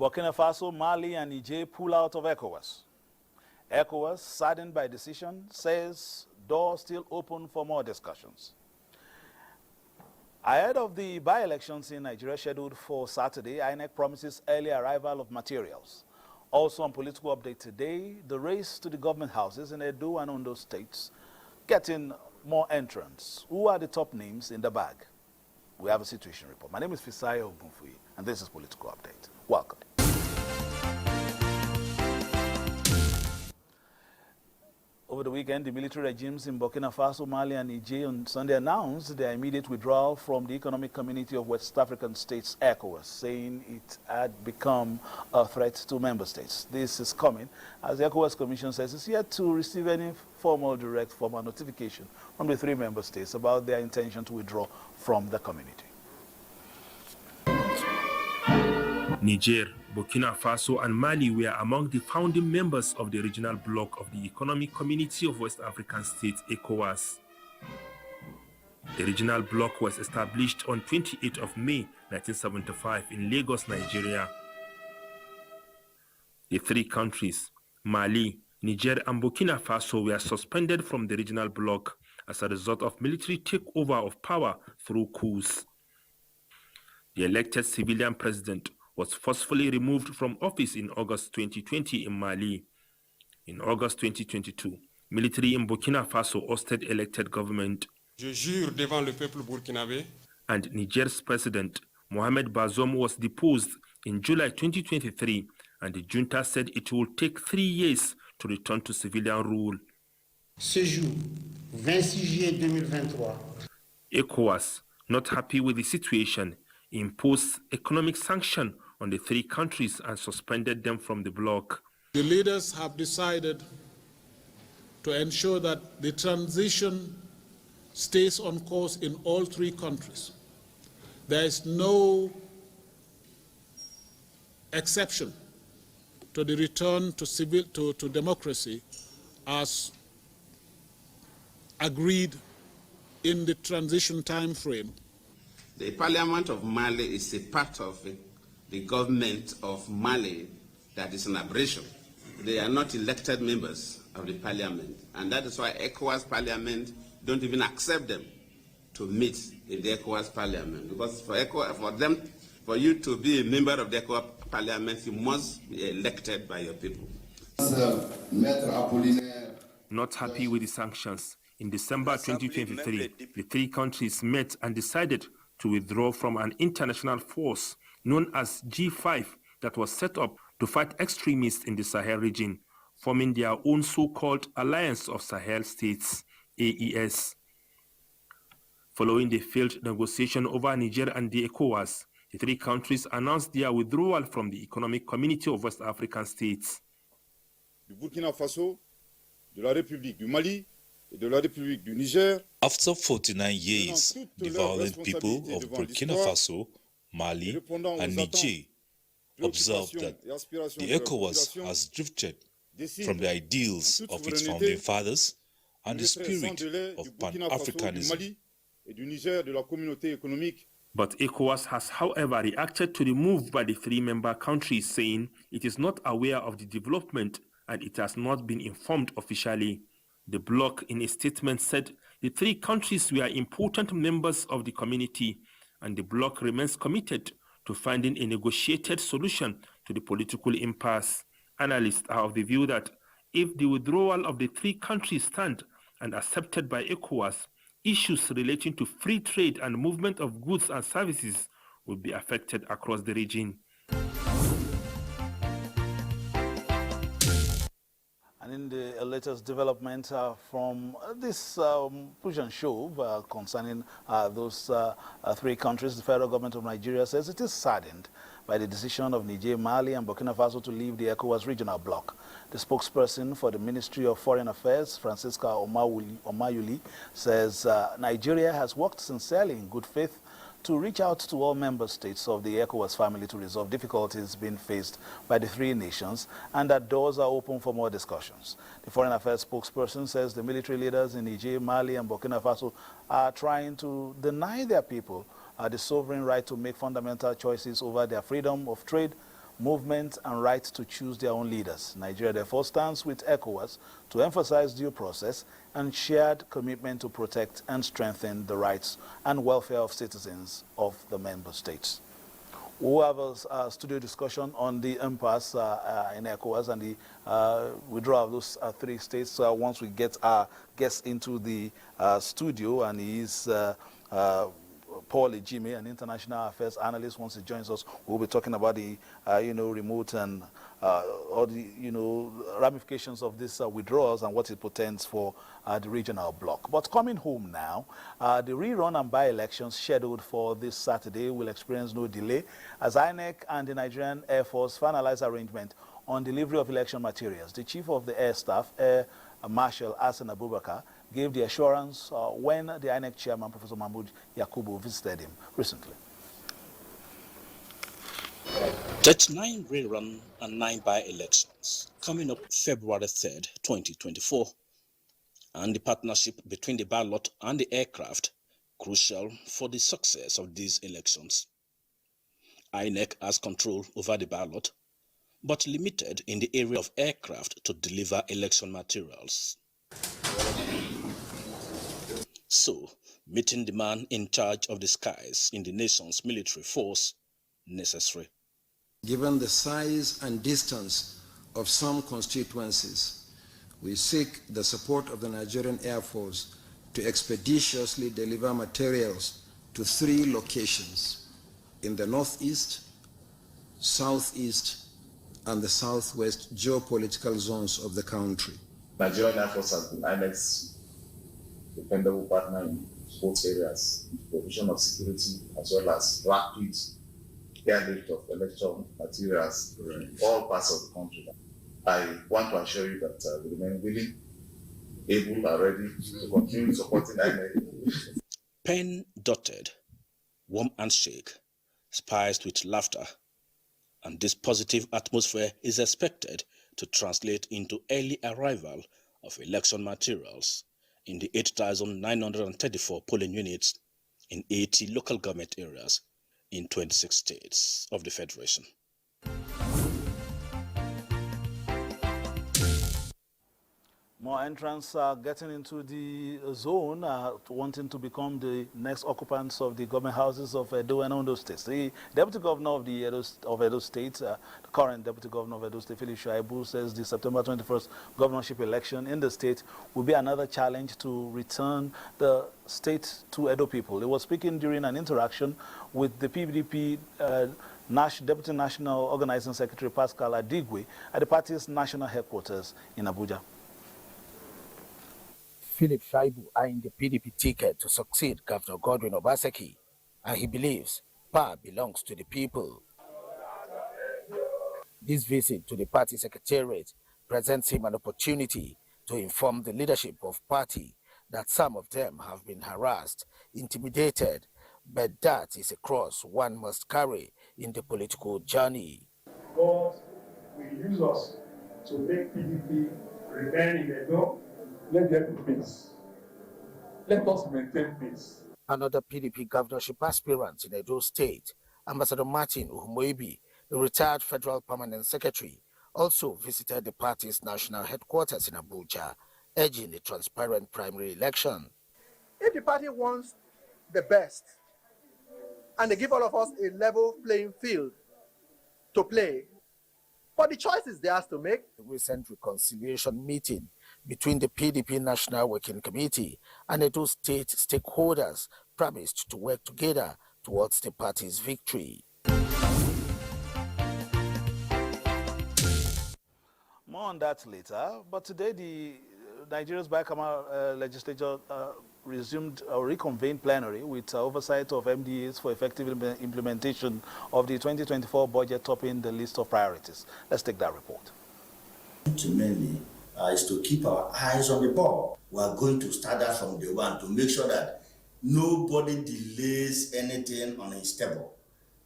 Burkina Faso, Mali, and Niger pull out of ECOWAS. ECOWAS, saddened by decision, says door still open for more discussions. Ahead of the by-elections in Nigeria scheduled for Saturday, INEC promises early arrival of materials. Also on political update today, the race to the government houses in Edo and Ondo states getting more entrants. Who are the top names in the bag? We have a situation report. My name is Fisayo Ogunfuyi, and this is Political Update. Welcome. Over the weekend, the military regimes in Burkina Faso, Mali, and Niger on Sunday announced their immediate withdrawal from the Economic Community of West African States, ECOWAS, saying it had become a threat to member states. This is coming as the ECOWAS Commission says it's yet to receive any formal notification from the three member states about their intention to withdraw from the community. Niger, Burkina Faso and Mali were among the founding members of the regional bloc of the Economic Community of West African States, ECOWAS. The regional bloc was established on 28th of May 1975 in Lagos, Nigeria. The three countries, Mali, Niger and Burkina Faso, were suspended from the regional bloc as a result of military takeover of power through coups. The elected civilian president was forcefully removed from office in August 2020 in Mali. In August 2022, military in Burkina Faso ousted elected government. Je jure devant le peuple burkinabé. And Niger's president, Mohamed Bazoum, was deposed in July 2023, and the junta said it will take 3 years to return to civilian rule. Ce jour, 26 juillet 2023. ECOWAS, not happy with the situation, imposed economic sanction on the three countries and suspended them from the bloc. The leaders have decided to ensure that the transition stays on course in all three countries. There is no exception to the return to democracy as agreed in the transition time frame. The Parliament of Mali is a part of the government of Mali that is an aberration. They are not elected members of the Parliament, and that is why ECOWAS Parliament don't even accept them to meet in the ECOWAS Parliament, because for you to be a member of the ECOWAS Parliament, you must be elected by your people. Not happy with the sanctions, in December 2023, the three countries met and decided to withdraw from an international force known as G5 that was set up to fight extremists in the Sahel region, forming their own so-called Alliance of Sahel States, AES. Following the failed negotiation over Niger and the ECOWAS, the three countries announced their withdrawal from the Economic Community of West African States. Du Burkina Faso, de la République du Mali, et de la République du Niger. After 49 years, the violent people of Burkina Faso, Mali, and Niger observed that the ECOWAS has drifted from the ideals of its founding fathers and the spirit of Pan-Africanism. But ECOWAS has, however, reacted to the move by the three member countries, saying it is not aware of the development and it has not been informed officially. The bloc, in a statement, said the three countries were important members of the community, and the bloc remains committed to finding a negotiated solution to the political impasse. Analysts are of the view that if the withdrawal of the three countries stand and accepted by ECOWAS, issues relating to free trade and movement of goods and services will be affected across the region. And in the latest development from this push and shove concerning those three countries, the federal government of Nigeria says it is saddened by the decision of Niger, Mali, and Burkina Faso to leave the ECOWAS regional bloc. The spokesperson for the Ministry of Foreign Affairs, Francisca Omayuli, says Nigeria has worked sincerely in good faith to reach out to all member states of the ECOWAS family to resolve difficulties being faced by the three nations, and that doors are open for more discussions. The Foreign Affairs spokesperson says the military leaders in Niger, Mali, and Burkina Faso are trying to deny their people the sovereign right to make fundamental choices over their freedom of trade, movement and right to choose their own leaders. Nigeria therefore stands with ECOWAS to emphasize due process and shared commitment to protect and strengthen the rights and welfare of citizens of the member states. We'll have a studio discussion on the impasse in ECOWAS and the withdrawal of those three states once we get our guests into the studio, and he's Paul Ejime, an international affairs analyst. Once he joins us, we'll be talking about the remote and all the ramifications of this withdrawals and what it portends for the regional bloc. But coming home now, the rerun and by-elections scheduled for this Saturday will experience no delay as INEC and the Nigerian Air Force finalize arrangement on delivery of election materials. The Chief of the Air Staff, Air Marshal Hassan Abubakar, gave the assurance when the INEC chairman, Professor Mahmoud Yakubu, visited him recently. 39 rerun and 9 by-elections coming up February 3rd, 2024. And the partnership between the ballot and the aircraft crucial for the success of these elections. INEC has control over the ballot, but limited in the area of aircraft to deliver election materials. So, meeting the man in charge of the skies in the nation's military force necessary. Given the size and distance of some constituencies, we seek the support of the Nigerian Air Force to expeditiously deliver materials to 3 locations in the northeast, southeast, and the southwest geopolitical zones of the country. Nigerian Air Force has been INEC's dependable partner in both areas, provision of security as well as rapid airlift of election materials in all parts of the country. I want to assure you that we remain willing, able, and ready to continue supporting INEC. Pen dotted, warm handshake, spiced with laughter, and this positive atmosphere is expected to translate into early arrival of election materials in the 8,934 polling units in 80 local government areas in 26 states of the Federation. More entrants are getting into the zone, wanting to become the next occupants of the government houses of Edo and Ondo states. The Deputy Governor of Edo State, the current Deputy Governor of Edo State, Philip Shaibu, says the September 21st governorship election in the state will be another challenge to return the state to Edo people. He was speaking during an interaction with the PDP Deputy National Organizing Secretary Pascal Adigwe at the party's national headquarters in Abuja. Philip Shaibu eyeing the PDP ticket to succeed Governor Godwin Obaseki, and he believes power belongs to the people. This visit to the party secretariat presents him an opportunity to inform the leadership of party that some of them have been harassed, intimidated, but that is a cross one must carry in the political journey. God will use us to make PDP remain in the door. Let there be peace. Let us maintain peace. Another PDP governorship aspirant in Edo State, Ambassador Martin Uhumoibi, a retired federal permanent secretary, also visited the party's national headquarters in Abuja, urging a transparent primary election. If the party wants the best, and they give all of us a level playing field to play, but the choice is theirs to make. The recent reconciliation meeting between the PDP National Working Committee and Edo State stakeholders promised to work together towards the party's victory. More on that later, but today the Nigeria's bicameral legislature resumed or reconvened plenary with oversight of MDAs for effective implementation of the 2024 budget, topping the list of priorities. Let's take that report. Mainly is to keep our eyes on the ball. We are going to start that from day one to make sure that nobody delays anything on a stable.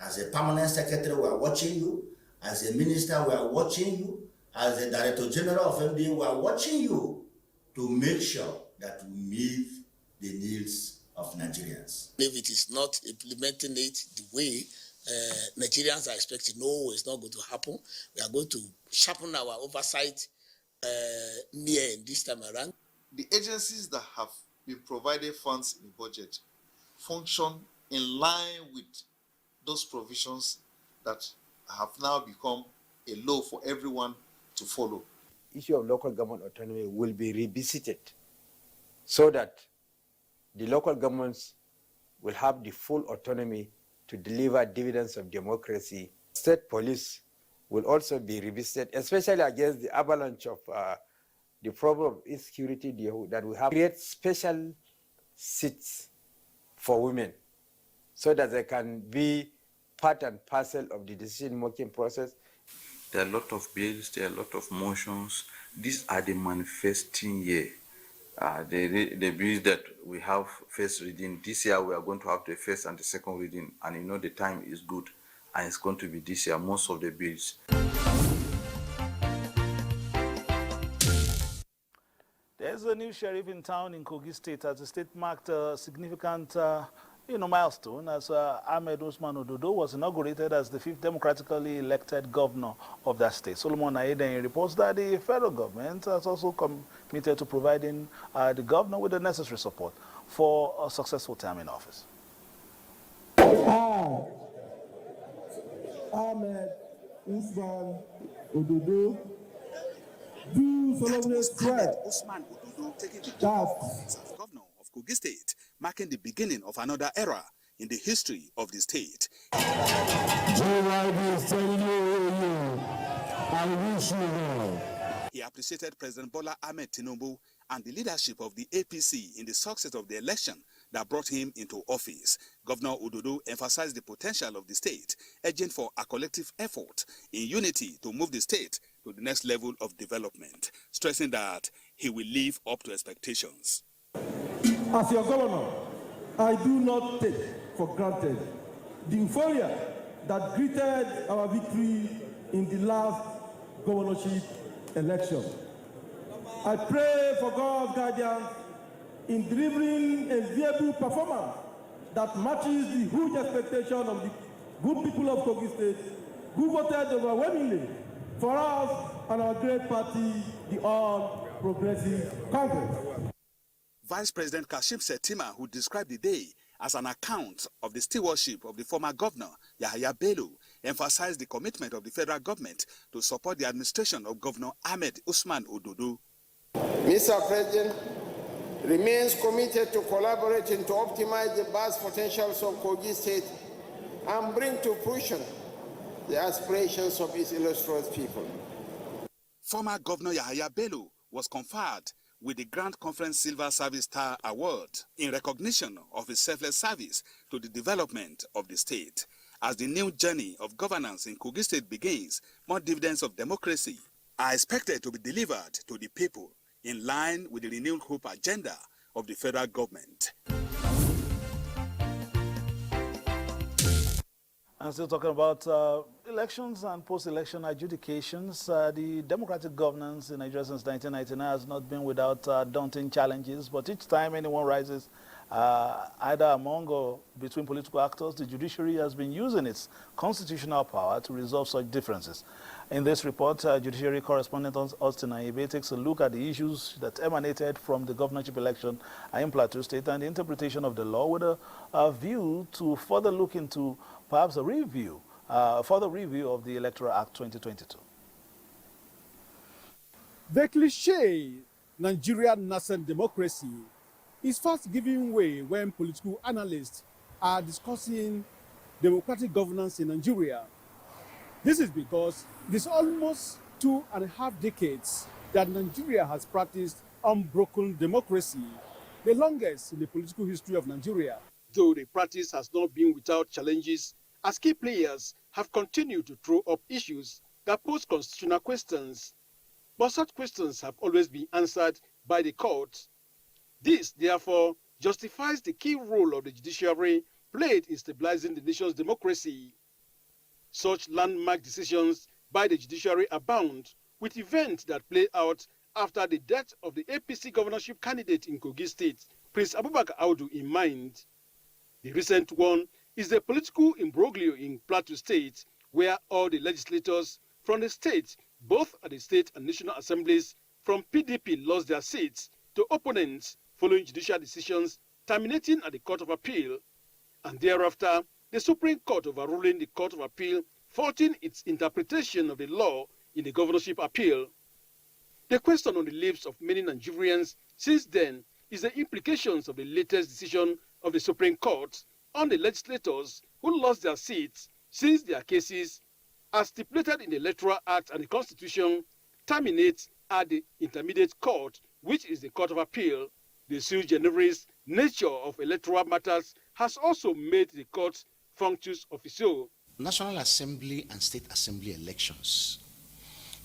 As a permanent secretary, we are watching you. As a minister, we are watching you. As the Director General of MDA, we are watching you to make sure that we meet the needs of Nigerians. If it is not implementing it the way Nigerians are expecting. No, it's not going to happen. We are going to sharpen our oversight this time around. The agencies that have been provided funds in the budget function in line with those provisions that have now become a law for everyone to follow. The issue of local government autonomy will be revisited so that the local governments will have the full autonomy to deliver dividends of democracy. State police will also be revisited, especially against the avalanche of the problem of insecurity that we have. Create special seats for women so that they can be part and parcel of the decision-making process. There are a lot of bills, there are a lot of motions. These are the manifesting year. The bills that we have first reading, this year we are going to have the first and the second reading, and you know the time is good, and it's going to be this year, most of the bills. There's a new sheriff in town in Kogi State as the state marked a significant milestone as Ahmed Usman Ododo was inaugurated as the 5th democratically elected governor of that state. Solomon Aiden reports that the federal government has also committed to providing the governor with the necessary support for a successful term in office. Ahmed Usman Ododo do solemnly swear Usman Ododo taking the job of office as governor of Kogi State, marking the beginning of another era in the history of the state. JYD is telling you, I wish you well. He appreciated President Bola Ahmed Tinubu and the leadership of the APC in the success of the election that brought him into office. Governor Ododo emphasized the potential of the state, urging for a collective effort in unity to move the state to the next level of development, stressing that he will live up to expectations. As your governor, I do not take for granted the euphoria that greeted our victory in the last governorship election. I pray for God's guidance in delivering a viable performance that matches the huge expectation of the good people of Kogi State, who voted overwhelmingly for us and our great party, the All Progressive Congress. Vice President Kashim Shettima, who described the day as an account of the stewardship of the former governor, Yahaya Bello, emphasized the commitment of the federal government to support the administration of Governor Ahmed Usman Ododo. Mr. President remains committed to collaborating to optimize the vast potentials of Kogi State and bring to fruition the aspirations of its illustrious people. Former Governor Yahaya Bello was conferred with the Grand Conference Silver Service Star Award in recognition of his selfless service to the development of the state. As the new journey of governance in Kogi State begins, more dividends of democracy are expected to be delivered to the people in line with the renewed hope agenda of the federal government. And still talking about elections and post-election adjudications, the democratic governance in Nigeria since 1999 has not been without daunting challenges, but each time anyone rises, either among or between political actors, the judiciary has been using its constitutional power to resolve such differences. In this report, judiciary correspondent Austin Aibe takes a look at the issues that emanated from the governorship election in Plateau State and the interpretation of the law with a view to further look into perhaps a further review of the Electoral Act 2022. The cliché Nigerian nascent democracy is fast giving way when political analysts are discussing democratic governance in Nigeria. This is because it is almost 2.5 decades that Nigeria has practiced unbroken democracy, the longest in the political history of Nigeria. Though the practice has not been without challenges, as key players have continued to throw up issues that pose constitutional questions. But such questions have always been answered by the courts. This, therefore, justifies the key role of the judiciary played in stabilizing the nation's democracy. Such landmark decisions by the judiciary abound, with events that play out after the death of the APC governorship candidate in Kogi State, Prince Abubakar Audu, in mind. The recent one is the political imbroglio in Plateau State, where all the legislators from the state, both at the state and national assemblies, from PDP lost their seats to opponents following judicial decisions terminating at the Court of Appeal, and thereafter the Supreme Court overruling the Court of Appeal, faulting its interpretation of the law in the governorship appeal. The question on the lips of many Nigerians since then is the implications of the latest decision of the Supreme Court on the legislators who lost their seats since their cases, as stipulated in the Electoral Act and the Constitution, terminate at the Intermediate Court, which is the Court of Appeal. The sui generis nature of electoral matters has also made the court functus officio. National Assembly and State Assembly elections,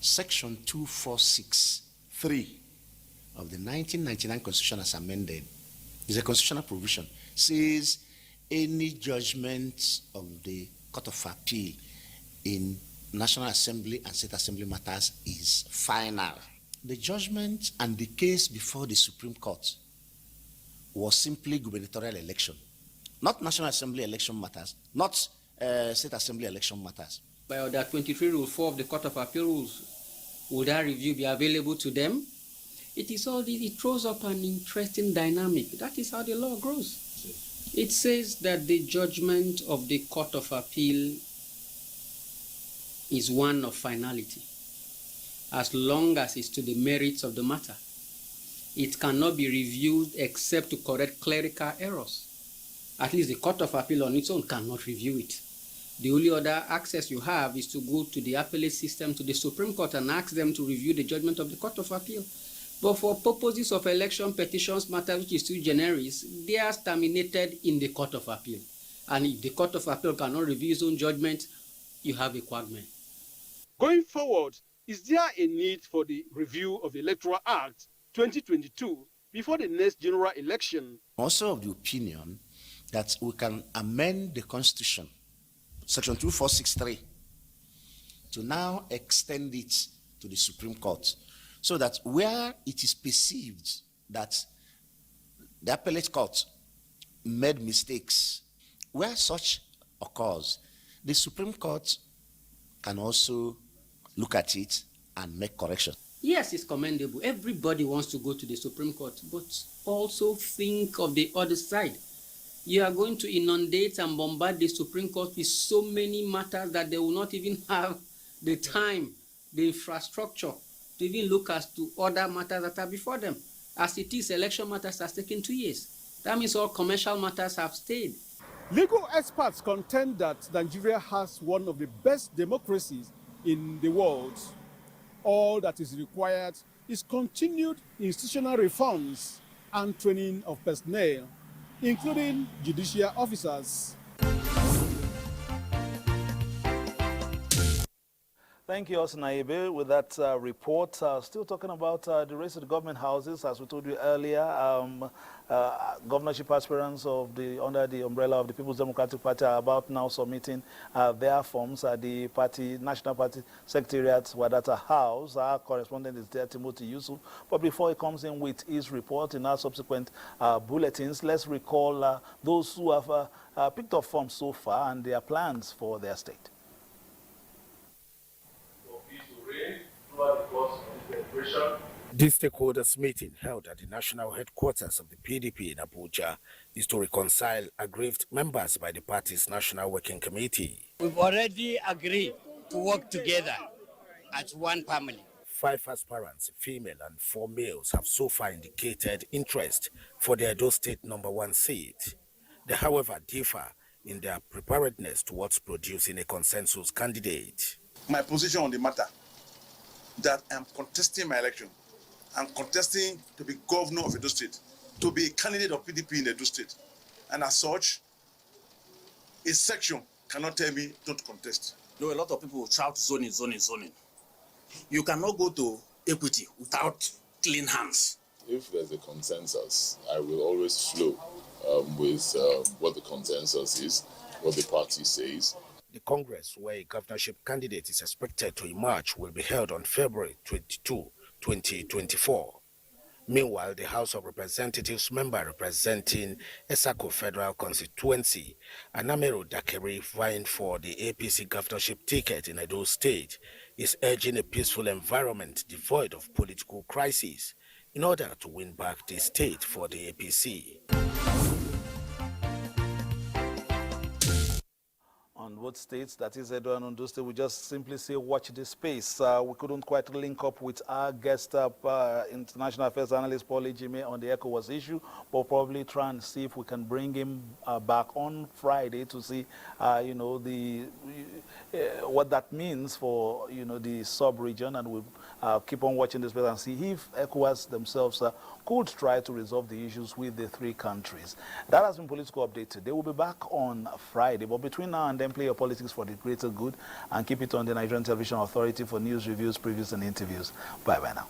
Section 246(3) of the 1999 Constitution as amended, is a constitutional provision, says any judgment of the Court of Appeal in National Assembly and State Assembly matters is final. The judgment and the case before the Supreme Court was simply gubernatorial election, not National Assembly election matters, not State Assembly election matters. By Order 23 Rule 4 of the Court of Appeal rules, would that review be available to them? It is all this, it throws up an interesting dynamic. That is how the law grows. It says that the judgment of the Court of Appeal is one of finality, as long as it's to the merits of the matter. It cannot be reviewed except to correct clerical errors. At least the Court of Appeal on its own cannot review it. The only other access you have is to go to the appellate system, to the Supreme Court, and ask them to review the judgment of the Court of Appeal. But for purposes of election petitions matter, which is sui generis, they are terminated in the Court of Appeal. And if the Court of Appeal cannot review its own judgment, you have a quagmire. Going forward, is there a need for the review of the Electoral Act 2022 before the next general election? Also of the opinion that we can amend the Constitution, Section 2463, to now extend it to the Supreme Court, so that where it is perceived that the appellate court made mistakes, where such occurs, the Supreme Court can also look at it and make corrections. Yes, it's commendable. Everybody wants to go to the Supreme Court, but also think of the other side. You are going to inundate and bombard the Supreme Court with so many matters that they will not even have the time, the infrastructure to even look as to other matters that are before them. As it is, election matters has taken 2 years. That means all commercial matters have stayed. Legal experts contend that Nigeria has one of the best democracies in the world. All that is required is continued institutional reforms and training of personnel, including judicial officers. Thank you, Osnaibe, with that report. Still talking about the race of the government houses, as we told you earlier, governorship aspirants under the umbrella of the People's Democratic Party are about now submitting their forms at the National Party Secretariat, Wadata House. Our correspondent is there, Timothy Yusuf. But before he comes in with his report in our subsequent bulletins, let's recall those who have picked up forms so far and their plans for their state. This stakeholders meeting held at the national headquarters of the PDP in Abuja is to reconcile aggrieved members by the party's National Working Committee. We've already agreed to work together as one family. 5 aspirants, female and 4 males, have so far indicated interest for the Edo State #1 seat. They, however, differ in their preparedness towards producing a consensus candidate. My position on the matter, that I'm contesting my election. I'm contesting to be governor of Edo State, to be a candidate of PDP in Edo State. And as such, a section cannot tell me don't contest. No, a lot of people shout zoning, zoning, zoning. You cannot go to equity without clean hands. If there's a consensus, I will always flow with what the consensus is, what the party says. The Congress, where a governorship candidate is expected to emerge, will be held on February 22, 2024. Meanwhile, the House of Representatives member representing Esako Federal Constituency, Anamero Dakeri, vying for the APC governorship ticket in Edo State, is urging a peaceful environment devoid of political crises in order to win back the state for the APC. On both states, that is Edo and Ondo State, we just simply say watch this space. We couldn't quite link up with our guest international affairs analyst Paul Ejime on the ECOWAS issue, but probably try and see if we can bring him back on Friday to see, you know, what that means for, you know, the sub-region, and we'll keep on watching this space and see if ECOWAS themselves could try to resolve the issues with the three countries. That has been Political Update today. We'll be back on Friday, but between now and then, play your politics for the greater good and keep it on the Nigerian Television Authority for news, reviews, previews, and interviews. Bye-bye now.